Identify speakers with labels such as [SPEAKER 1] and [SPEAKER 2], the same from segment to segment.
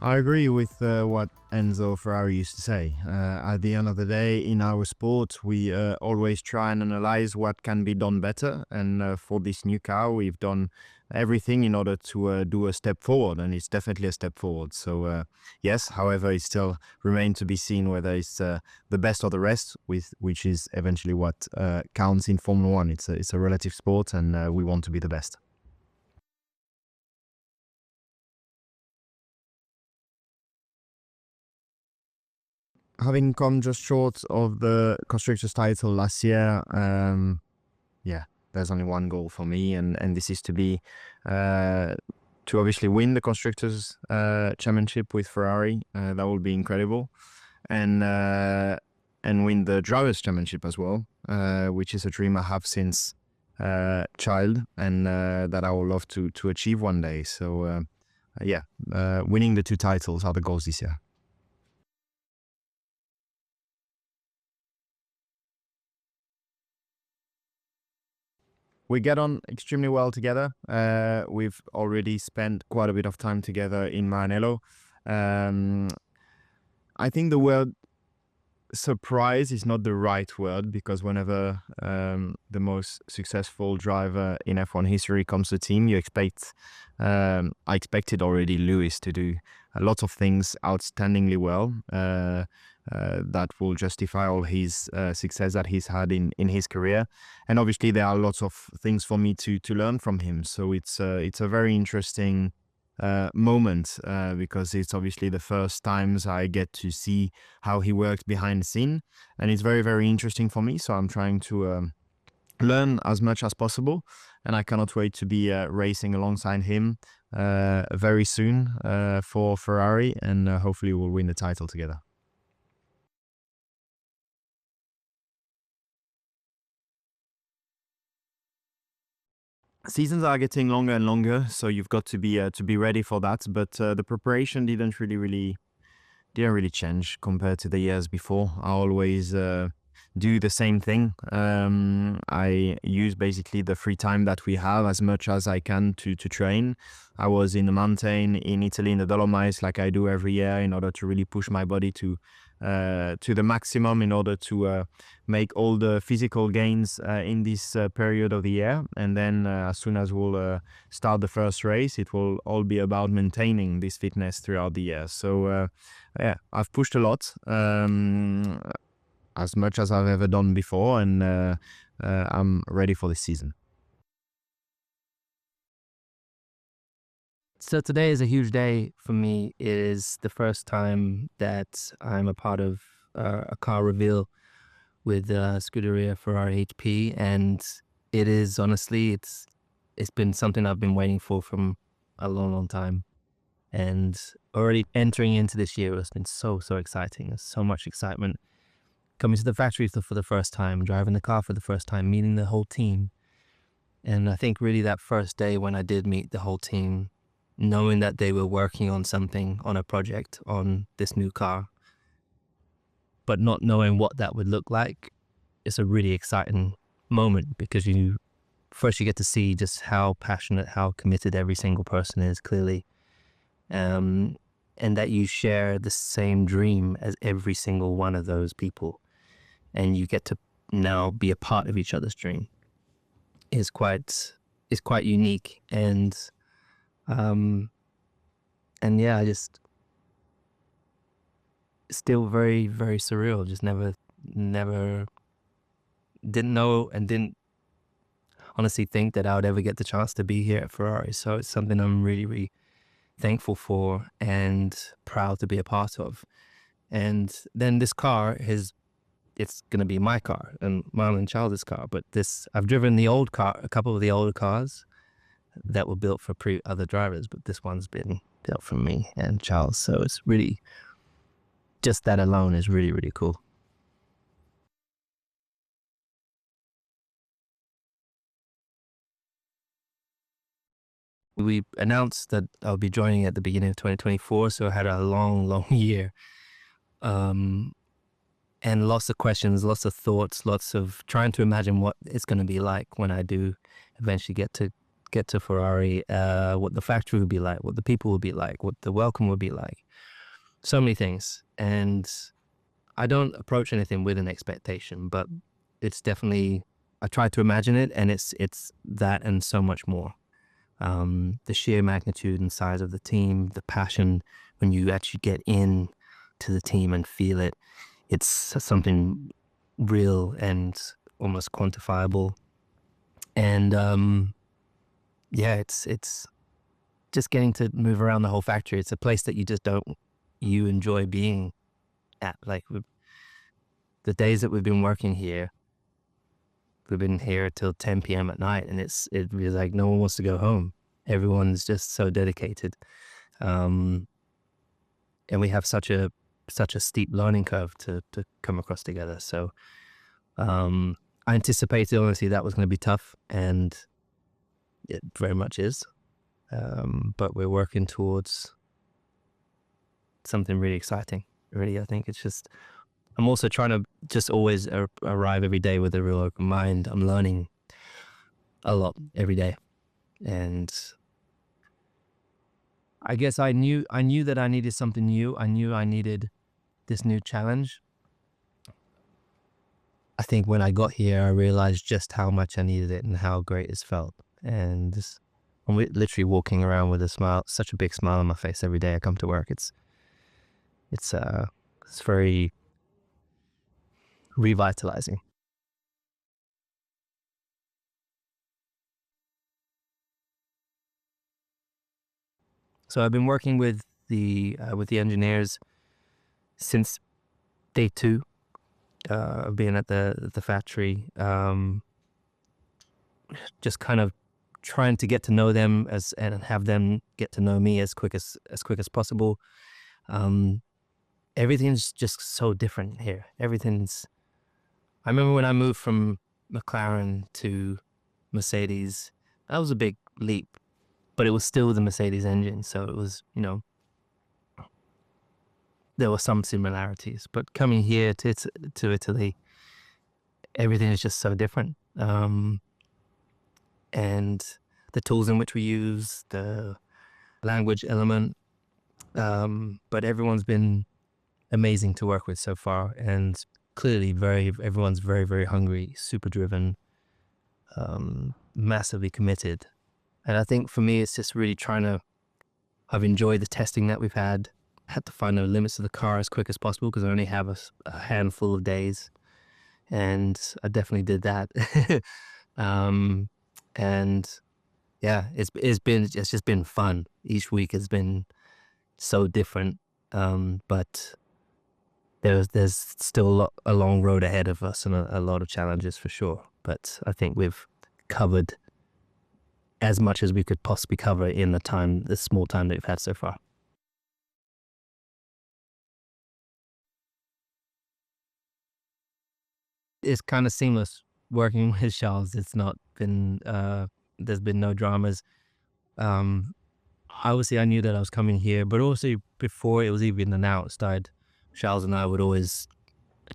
[SPEAKER 1] I agree with what Enzo Ferrari used to say. At the end of the day, in our sport, we always try and analyze what can be done better. And for this new car, we've done everything in order to do a step forward, and it's definitely a step forward. So yes, however, it still remains to be seen whether it's the best or the rest, which is eventually what counts in Formula One. It's a relative sport, and we want to be the best. Having come just short of the constructors title last year, yeah, there's only one goal for me, and this is to be to obviously win the constructors championship with Ferrari. That would be incredible, and win the drivers championship as well, which is a dream I have since child, and that I would love to achieve one day. So yeah, winning the two titles are the goals this year. We get on extremely well together. We've already spent quite a bit of time together in Maranello. Um, I think the word surprise is not the right word, because whenever the most successful driver in F1 history comes to the team, you expect, I expected already Lewis to do a lot of things outstandingly well. That will justify all his success that he's had in his career, and obviously there are lots of things for me to learn from him. So it's a very interesting moment, because it's obviously the first times I get to see how he works behind the scene, and it's very, very interesting for me. So I'm trying to learn as much as possible, and I cannot wait to be racing alongside him very soon for Ferrari, and hopefully we'll win the title together. Seasons are getting longer and longer, so you've got to be ready for that. But the preparation didn't really change compared to the years before. I always do the same thing. I use basically the free time that we have as much as I can to train. I was in the mountain in Italy in the Dolomites, like I do every year, in order to really push my body to the maximum, in order to make all the physical gains in this period of the year. And then as soon as we'll start the first race, it will all be about maintaining this fitness throughout the year. So yeah, I've pushed a lot, as much as I've ever done before, and I'm ready for this season.
[SPEAKER 2] So today is a huge day for me. It is the first time that I'm a part of a car reveal with Scuderia Ferrari HP, and it is honestly, it's been something I've been waiting for from a long, long time. And already entering into this year has been so exciting. There's so much excitement. Coming to the factory for the first time, driving the car for the first time, meeting the whole team. And I think really that first day when I did meet the whole team, knowing that they were working on something, on a project, on this new car, but not knowing what that would look like, it's a really exciting moment, because you get to see just how passionate, how committed every single person is, clearly. And that you share the same dream as every single one of those people, and you get to now be a part of each other's dream is quite unique. And yeah, I just still very, very surreal. Just never didn't know and didn't honestly think that I would ever get the chance to be here at Ferrari. So it's something I'm really, really thankful for and proud to be a part of. And then this car it's going to be my car and mine and Charles's car. But I've driven the old car, a couple of the older cars that were built for other drivers, but this one's been built for me and Charles. So it's really, just that alone is really, really cool. We announced that I'll be joining at the beginning of 2024, so I had a long, long year. And lots of questions, lots of thoughts, lots of trying to imagine what it's going to be like when I do eventually get to Ferrari, what the factory will be like, what the people will be like, what the welcome will be like, so many things, and I don't approach anything with an expectation, but it's definitely, I try to imagine it, and it's that and so much more. The sheer magnitude and size of the team, the passion when you actually get in to the team and feel it, it's something real and almost quantifiable. And yeah, it's just getting to move around the whole factory. It's a place that you just don't, you enjoy being at. Like the days that we've been working here, we've been here till 10 p.m. at night, and it was like no one wants to go home. Everyone's just so dedicated, and we have such a steep learning curve to come across together. So I anticipated, honestly, that was going to be tough, and it very much is. But we're working towards something really exciting. Really, I think it's just, I'm also trying to just always arrive every day with a real open mind. I'm learning a lot every day, and I guess I knew that I needed something new. I knew I needed this new challenge. I think when I got here, I realized just how much I needed it and how great it's felt. And I'm literally walking around with a smile, such a big smile on my face every day I come to work. It's very revitalizing. So I've been working with the engineers since day 2 of being at the factory. Just kind of trying to get to know them and have them get to know me as quick as possible. Everything's just so different here. I remember when I moved from McLaren to Mercedes, that was a big leap, but it was still the Mercedes engine. So it was, there were some similarities, but coming here to Italy, everything is just so different. And the tools in which we use, the language element, but everyone's been amazing to work with so far, and clearly everyone's very, very hungry, super driven, massively committed. And I think for me, it's just really I've enjoyed the testing that we've had to find the limits of the car as quick as possible, because I only have a handful of days, and I definitely did that. And yeah, it's just been fun. Each week has been so different, but there's still a long road ahead of us and a lot of challenges for sure. But I think we've covered as much as we could possibly cover in the small time that we've had so far. It's kind of seamless working with Charles. It's not been there's been no dramas. Um, Obviously, I knew that I was coming here, but also before it was even announced, Charles and I would always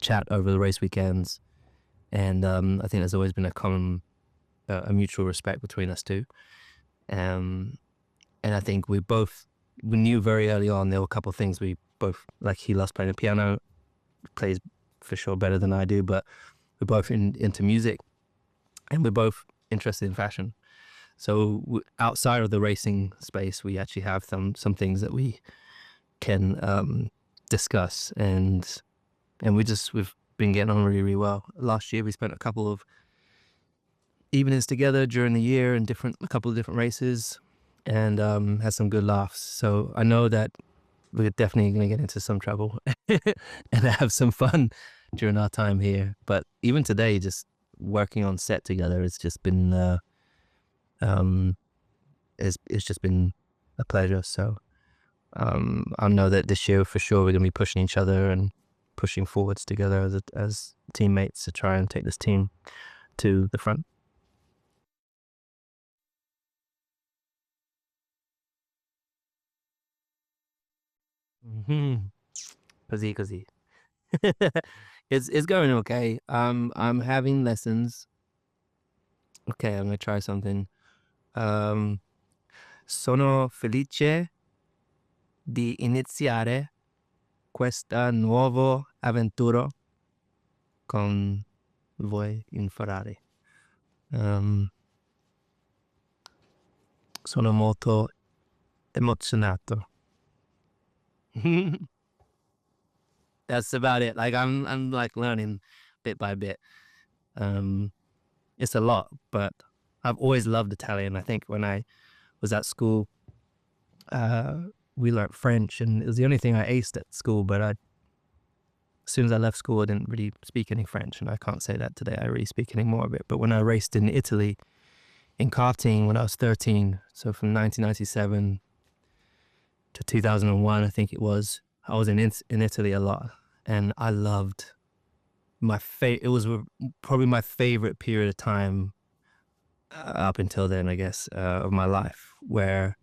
[SPEAKER 2] chat over the race weekends, and I think there's always been a mutual respect between us two. And I think we knew very early on there were a couple of things we both like. He loves playing the piano, plays for sure better than I do, but we're both into music, and we're both interested in fashion. So outside of the racing space, we actually have some things that we can discuss, and we've been getting on really, really well. Last year, we spent a couple of evenings together during the year in a couple of different races, and had some good laughs. So I know that we're definitely going to get into some trouble and have some fun during our time here. But even today, just working on set together, it's just been it's just been a pleasure. So I know that this year for sure we're going to be pushing each other and pushing forwards together as teammates to try and take this team to the front. Mm-hmm. Così. It's going okay. I'm having lessons. Okay, I'm gonna try something. Sono felice di iniziare questa nuovo avventura con voi in Ferrari. Sono molto emozionato. That's about it. Like I'm like learning bit by bit. It's a lot, but I've always loved Italian. I think when I was at school, we learned French, and it was the only thing I aced at school. But as soon as I left school, I didn't really speak any French, and I can't say that today I really speak any more of it. But when I raced in Italy in karting when I was 13, so from 1997 to 2001, I think it was, I was in Italy a lot, and I loved it was probably my favorite period of time up until then, I guess, of my life, where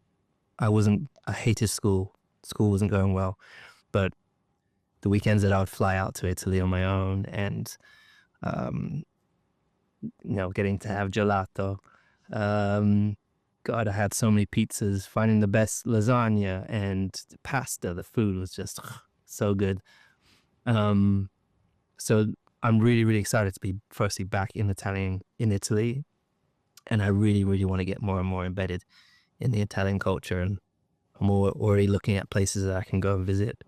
[SPEAKER 2] I hated school. School wasn't going well, but the weekends that I would fly out to Italy on my own and, getting to have gelato. God, I had so many pizzas, finding the best lasagna and the pasta. The food was just so good. So I'm really, really excited to be firstly back in Italy. And I really, really want to get more and more embedded in the Italian culture. And I'm already looking at places that I can go and visit.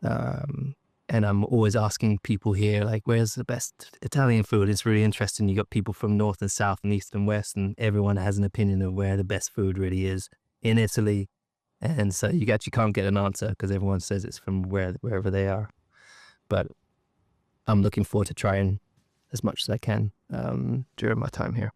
[SPEAKER 2] And I'm always asking people here, like, where's the best Italian food? It's really interesting. You got people from north and south and east and west, and everyone has an opinion of where the best food really is in Italy. And so you actually can't get an answer because everyone says it's from wherever they are. But I'm looking forward to trying as much as I can during my time here.